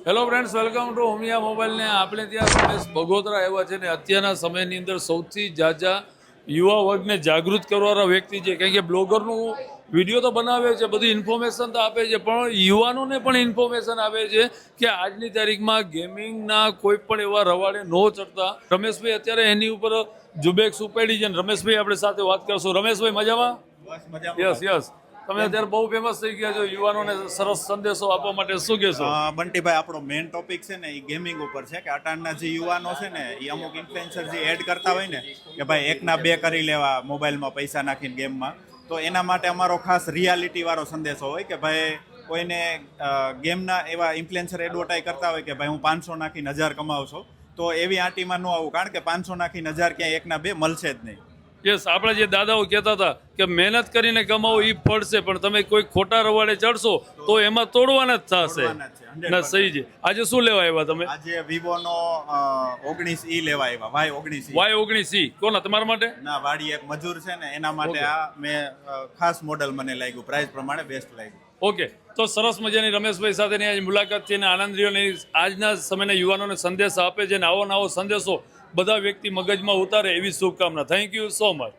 Hello friends, welcome to Umiya મોબાઈલને. આપણે ત્યાં રમેશ ભગોતરા એવા છે ને અત્યારના સમયની અંદર સૌથી ઝાઝા યુવા વર્ગને જાગૃત કરવાવાળા વ્યક્તિ છે. કારણ કે બ્લોગરનું વિડીયો તો બનાવે છે, બધી ઇન્ફોર્મેશન તો આપે છે, પણ યુવાનોને પણ ઇન્ફોર્મેશન આપે છે કે આજની તારીખમાં ગેમિંગના કોઈ પણ એવા રવાડે ન ચડતા. રમેશભાઈ અત્યારે એની ઉપર ઝુંબેશ ઉપાડી છે ને રમેશભાઈ આપણે સાથે વાત કરશું. રમેશભાઈ મજામાં? Yes yes. તમે અત્યારે બહુ ફેમસ થઈ ગયા છો, યુવાનોને સરસ સંદેશો આપવા માટે શું કહેશો? બંટીભાઈ, આપણો મેઇન ટોપિક છે ને એ ગેમિંગ ઉપર છે કે અટાણના જે યુવાનો છે ને એ અમુક ઇન્ફ્લુએન્સર જે એડ કરતા હોય ને કે ભાઈ એકના બે કરી લેવા મોબાઈલમાં પૈસા નાખીને ગેમમાં, તો એના માટે અમારો ખાસ રિયાલિટી વાળો સંદેશો હોય કે ભાઈ કોઈને ગેમના એવા ઇન્ફ્લુએન્સર એડવર્ટાઈઝ કરતા હોય કે ભાઈ હું 500 નાખીને 1000 કમાવશો, તો એવી આંટીમાં ન આવું, કારણ કે 500 નાખીને 1000 ક્યાંય એકના બે મળશે જ નહીં. યસ, આપણે જે દાદાઓ કહેતા હતા કે મહેનત કરીને કમાવો એ ફળશે, પણ તમે કોઈ ખોટા રવાડે ચડશો તો એમાં તોડવાના જ થશે. ના, સહી છે. આજે શું લેવા આવ્યા તમે? આજે વિવોનો 19E લેવા આવ્યા. Y19E કોના તમારા માટે? ના, વાડી એક મજૂર છે ને એના માટે આ મેં ખાસ મોડલ મને લાગ્યું, પ્રાઇસ પ્રમાણે બેસ્ટ લાગ્યું. ઓકે, તો સરસ મજાની રમેશભાઈ સાથેની આજ મુલાકાત છે અને આનંદ રહ્યો. આજના સમયના યુવાનોને સંદેશ આપે છે ને આવો નવો સંદેશો બધા વ્યક્તિ મગજમાં ઉતારે એવી શુભકામના. Thank you so much.